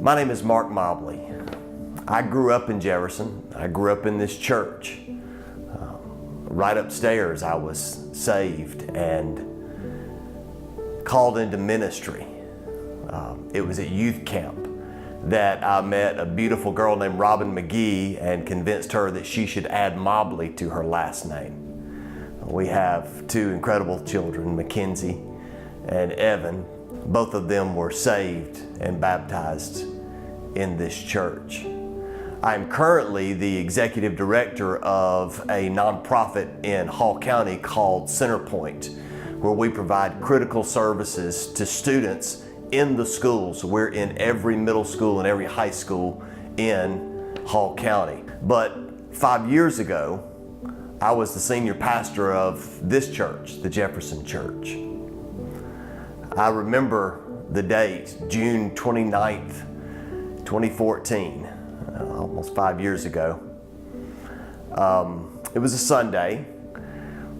My name is Mark Mobley. I grew up in Jefferson. I grew up in this church. Right upstairs, I was saved and called into ministry. It was at youth camp that I met a beautiful girl named Robin McGee and convinced her that she should add Mobley to her last name. We have two incredible children, Mackenzie and Evan. Both of them were saved and baptized in this church. I'm currently the executive director of a nonprofit in Hall County called Centerpoint, where we provide critical services to students in the schools. We're in every middle school and every high school in Hall County. But 5 years ago, I was the senior pastor of this church, the Jefferson Church. I remember the date, June 29th, 2014, almost 5 years ago. It was a Sunday.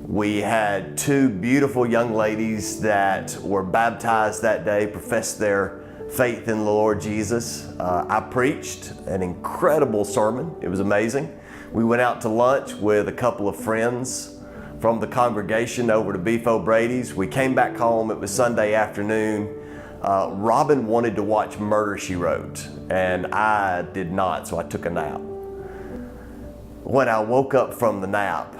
We had two beautiful young ladies that were baptized that day, professed their faith in the Lord Jesus. I preached an incredible sermon. It was amazing. We went out to lunch with a couple of friends from the congregation over to Beef O'Brady's. We came back home. It was Sunday afternoon. Robin wanted to watch Murder, She Wrote, and I did not, so I took a nap. When I woke up from the nap,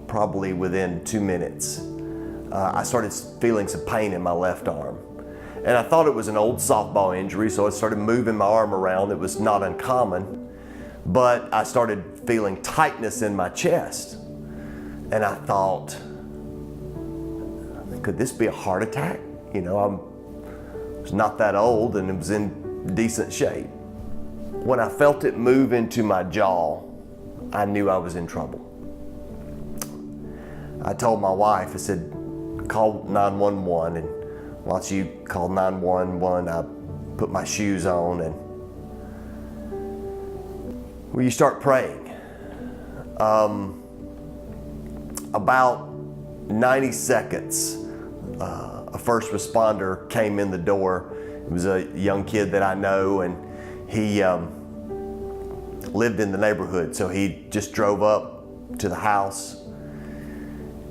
probably within 2 minutes, I started feeling some pain in my left arm. And I thought it was an old softball injury, so I started moving my arm around. It was not uncommon, but I started feeling tightness in my chest. And I thought, could this be a heart attack? You know, I was not that old and it was in decent shape. When I felt it move into my jaw, I knew I was in trouble. I told my wife, I said, call 911, and while she called 911, I put my shoes on and you start praying. About 90 seconds, a first responder came in the door. It was a young kid that I know, and he lived in the neighborhood, so he just drove up to the house.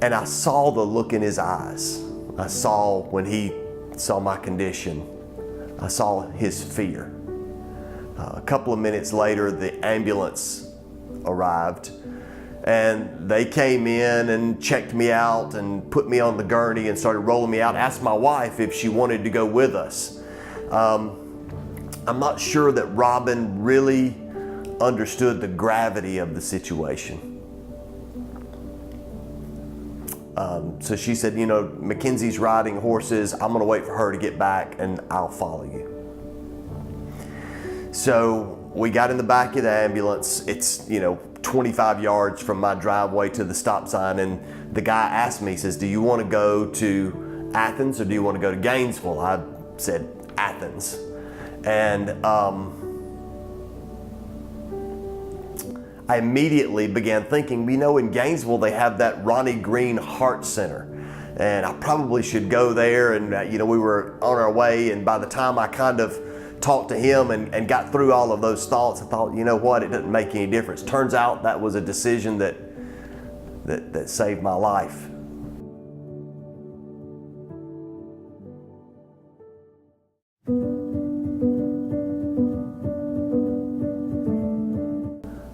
And I saw the look in his eyes. I saw when he saw my condition, I saw his fear. A couple of minutes later, the ambulance arrived, and they came in and checked me out and put me on the gurney and started rolling me out. Asked my wife if she wanted to go with us. I'm not sure that Robin really understood the gravity of the situation. So she said, you know, Mackenzie's riding horses. I'm going to wait for her to get back and I'll follow you. So we got in the back of the ambulance. It's, 25 yards from my driveway to the stop sign. And the guy asked me, he says, do you want to go to Athens or do you want to go to Gainesville? I said, Athens. And I immediately began thinking, in Gainesville they have that Ronnie Green Heart Center, and I probably should go there. And we were on our way, and by the time I kind of talked to him and got through all of those thoughts, I thought, you know what, it doesn't make any difference. Turns out that was a decision that saved my life.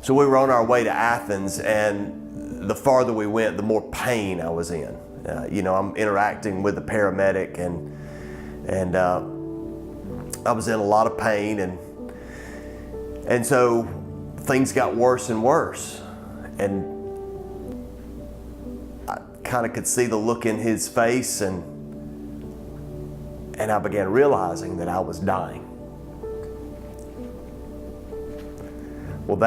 So we were on our way to Athens, and the farther we went, the more pain I was in. I'm interacting with the paramedic, and I was in a lot of pain, and so things got worse and worse. And I kind of could see the look in his face, and I began realizing that I was dying. Well,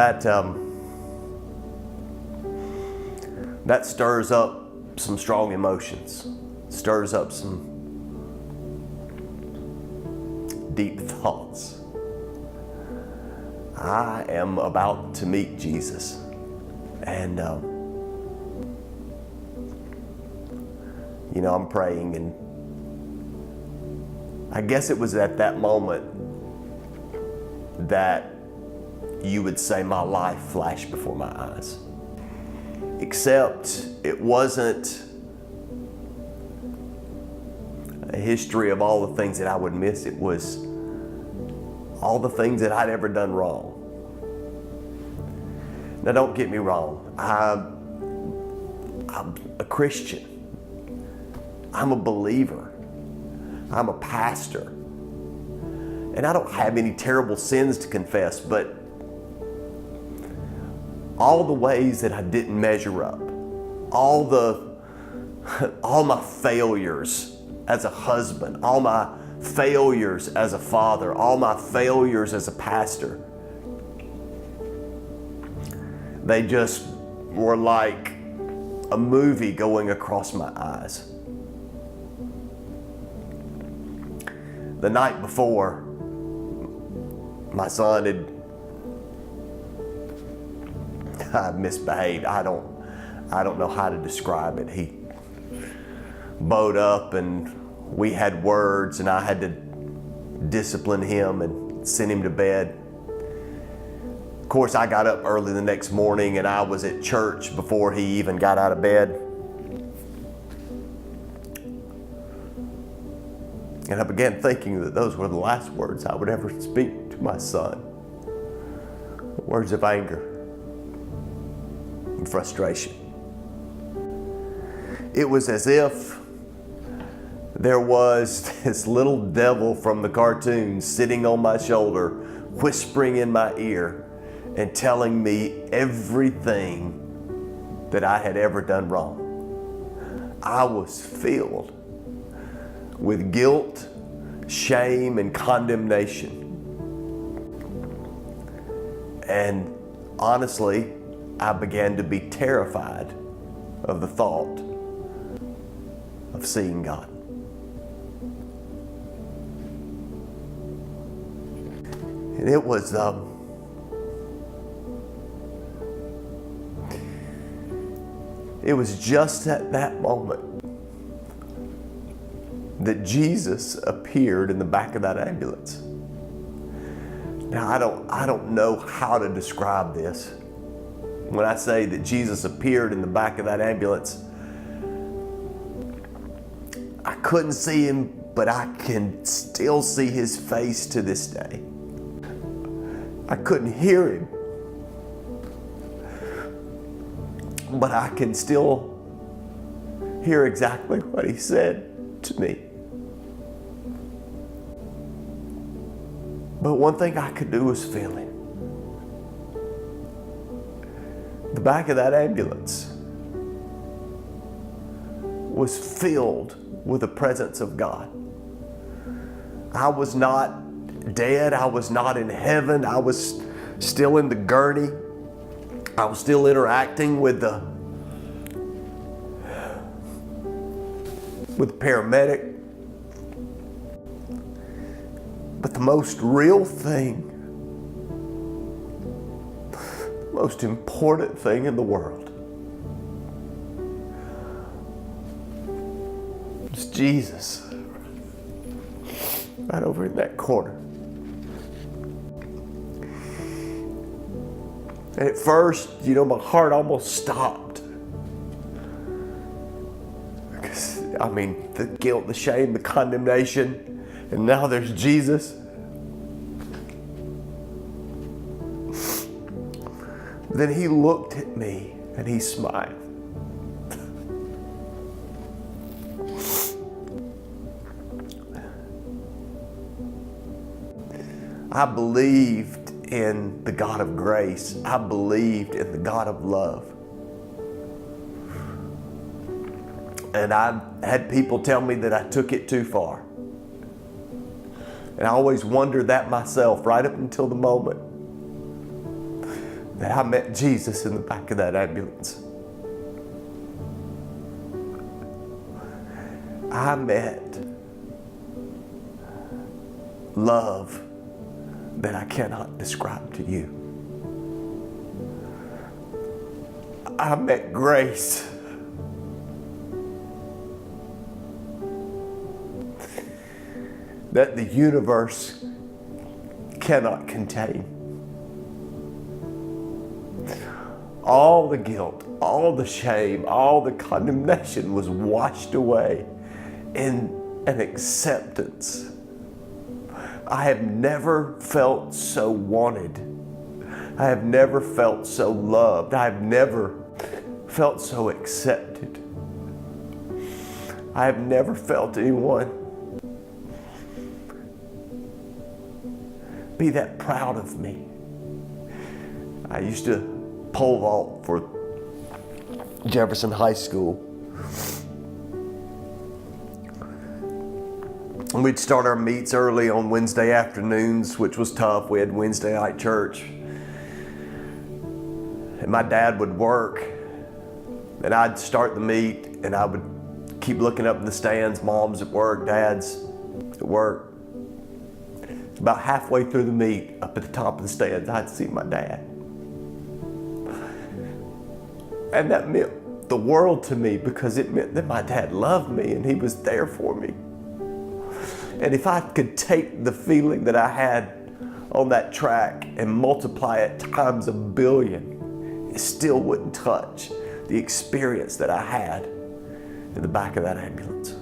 that stirs up some strong emotions, stirs up some deep thoughts. I am about to meet Jesus, and I'm praying, and I guess it was at that moment that you would say my life flashed before my eyes. Except it wasn't a history of all the things that I would miss. It was all the things that I'd ever done wrong. Now, don't get me wrong. I'm a Christian. I'm a believer. I'm a pastor. And I don't have any terrible sins to confess, but all the ways that I didn't measure up, all my failures as a husband, all my failures as a father, all my failures as a pastor, they just were like a movie going across my eyes. The night before, my son had misbehaved. I don't know how to describe it. He bowed up and we had words, and I had to discipline him and send him to bed. Of course, I got up early the next morning and I was at church before he even got out of bed. And I began thinking that those were the last words I would ever speak to my son. Words of anger and frustration. It was as if there was this little devil from the cartoons sitting on my shoulder, whispering in my ear and telling me everything that I had ever done wrong. I was filled with guilt, shame, and condemnation. And honestly, I began to be terrified of the thought of seeing God. And it was just at that moment that Jesus appeared in the back of that ambulance. Now, I don't know how to describe this. When I say that Jesus appeared in the back of that ambulance, I couldn't see him, but I can still see his face to this day. I couldn't hear him, but I can still hear exactly what he said to me. But one thing I could do was feel him. The back of that ambulance was filled with the presence of God. I was not dead. I was not in heaven. I was still in the gurney. I was still interacting with the paramedic. But the most real thing, the most important thing in the world was Jesus right over in that corner. And at first, my heart almost stopped. Because, the guilt, the shame, the condemnation, and now there's Jesus. Then he looked at me and he smiled. I believed in the God of grace. I believed in the God of love. And I had people tell me that I took it too far. And I always wondered that myself, right up until the moment that I met Jesus in the back of that ambulance. I met love that I cannot describe to you. I met grace that the universe cannot contain. All the guilt, all the shame, all the condemnation was washed away in an acceptance. I have never felt so wanted. I have never felt so loved. I have never felt so accepted. I have never felt anyone be that proud of me. I used to pole vault for Jefferson High School. And we'd start our meets early on Wednesday afternoons, which was tough. We had Wednesday night church. And my dad would work, and I'd start the meet, and I would keep looking up in the stands. Mom's at work, Dad's at work. About halfway through the meet, up at the top of the stands, I'd see my dad. And that meant the world to me, because it meant that my dad loved me and he was there for me. And if I could take the feeling that I had on that track and multiply it times 1,000,000,000, it still wouldn't touch the experience that I had in the back of that ambulance.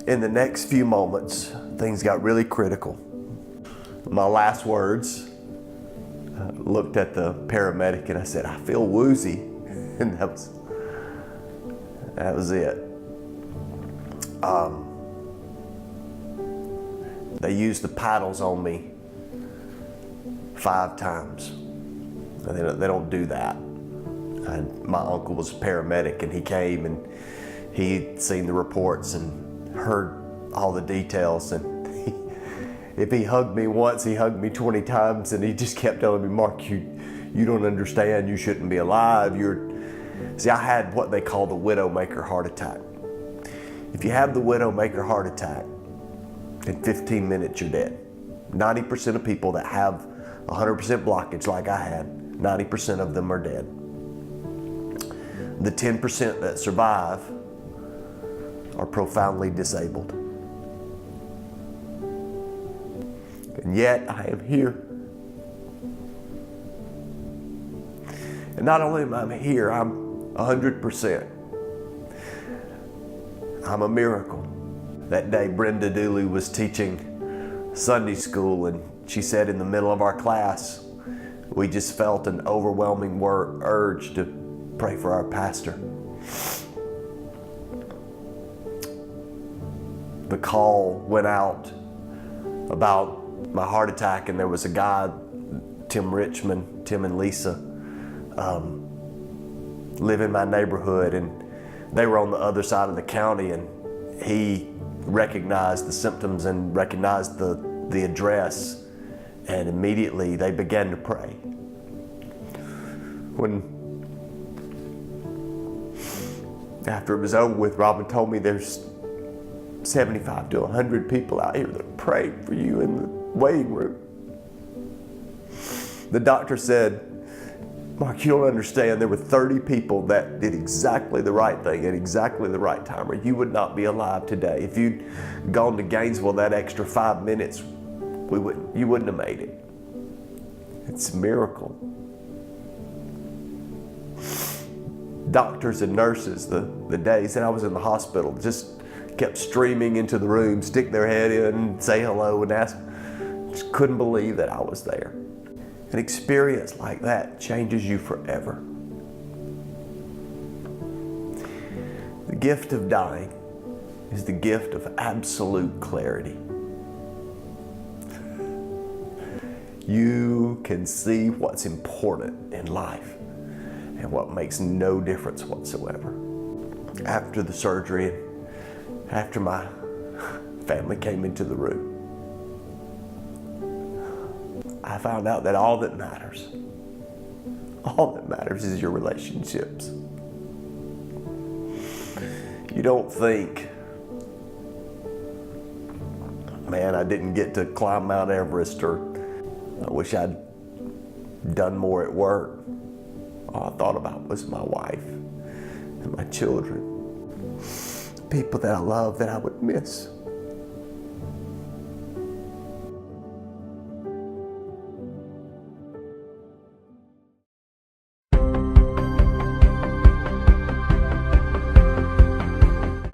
In the next few moments, things got really critical. My last words, I looked at the paramedic and I said, "I feel woozy." And that was it. They used the paddles on me 5 times. They don't do that. And my uncle was a paramedic, and he came and he'd seen the reports and heard all the details, and if he hugged me once, he hugged me 20 times, and he just kept telling me, "Mark, you don't understand, you shouldn't be alive. See, I had what they call the Widowmaker heart attack. If you have the Widowmaker heart attack, in 15 minutes you're dead. 90% of people that have 100% blockage like I had, 90% of them are dead. The 10% that survive are profoundly disabled. And yet I am here. And not only am I here, I'm 100%. I'm a miracle. That day Brenda Dooley was teaching Sunday school, and she said in the middle of our class, we just felt an overwhelming urge to pray for our pastor. The call went out about my heart attack, and there was a guy, Tim and Lisa, live in my neighborhood, and they were on the other side of the county, and he recognized the symptoms and recognized the address, and immediately they began to pray. After it was over with, Robin told me there's 75 to 100 people out here that prayed for you in the waiting room. The doctor said, "Mark, you don't understand. There were 30 people that did exactly the right thing at exactly the right time, or you would not be alive today. If you'd gone to Gainesville that extra 5 minutes, you wouldn't have made it." It's a miracle. Doctors and nurses, the days that I was in the hospital, just kept streaming into the room, stick their head in, say hello, and ask. Just couldn't believe that I was there. An experience like that changes you forever. The gift of dying is the gift of absolute clarity. You can see what's important in life and what makes no difference whatsoever. After the surgery, after my family came into the room, I found out that all that matters is your relationships. You don't think man, I didn't get to climb Mount Everest, or I wish I'd done more at work. All I thought about was my wife and my children, people that I love that I would miss.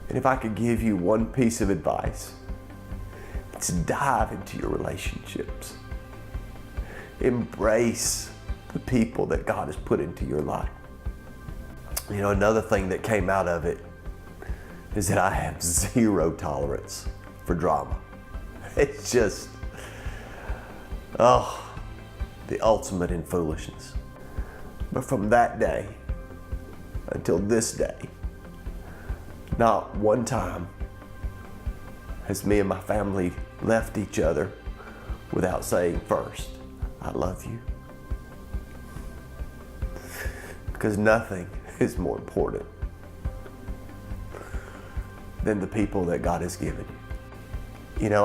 And if I could give you one piece of advice, it's dive into your relationships. Embrace the people that God has put into your life. You know, another thing that came out of it is that I have zero tolerance for drama. It's just, the ultimate in foolishness. But from that day until this day, not one time has me and my family left each other without saying first, I love you. Because nothing is more important than the people that God has given you. You know,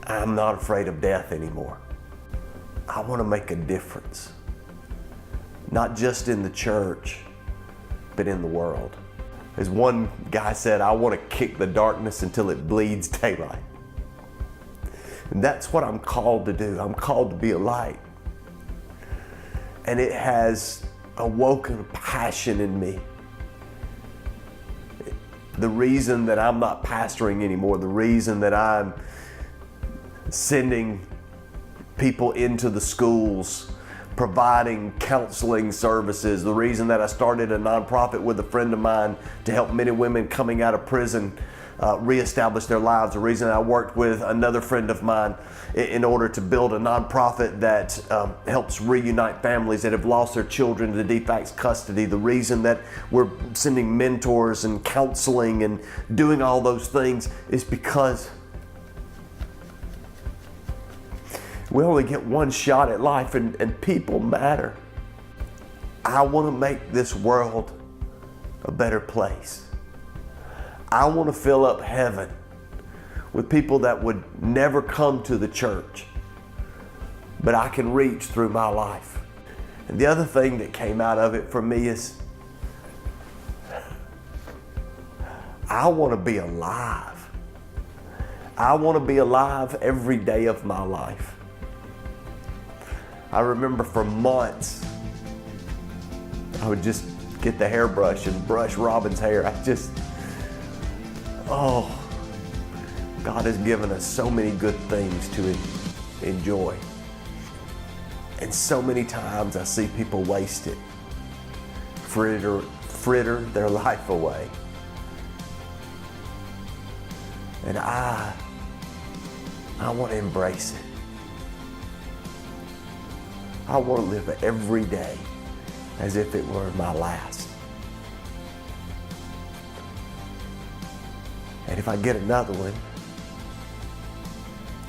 I'm not afraid of death anymore. I want to make a difference, not just in the church, but in the world. As one guy said, I want to kick the darkness until it bleeds daylight. And that's what I'm called to do. I'm called to be a light. And it has awoken a passion in me. The reason that I'm not pastoring anymore, the reason that I'm sending people into the schools, providing counseling services, the reason that I started a nonprofit with a friend of mine to help men and women coming out of prison reestablish their lives, the reason I worked with another friend of mine in order to build a nonprofit that helps reunite families that have lost their children to de facto custody, the reason that we're sending mentors and counseling and doing all those things is because we only get one shot at life, and people matter. I want to make this world a better place. I want to fill up heaven with people that would never come to the church, but I can reach through my life. And the other thing that came out of it for me is I want to be alive. I want to be alive every day of my life. I remember for months, I would just get the hairbrush and brush Robin's hair. God has given us so many good things to enjoy. And so many times I see people waste it, fritter their life away. And I want to embrace it. I want to live every day as if it were my last. And if I get another one,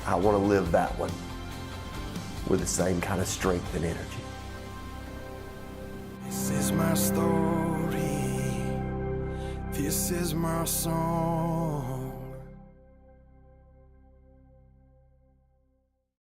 I want to live that one with the same kind of strength and energy. This is my story. This is my song.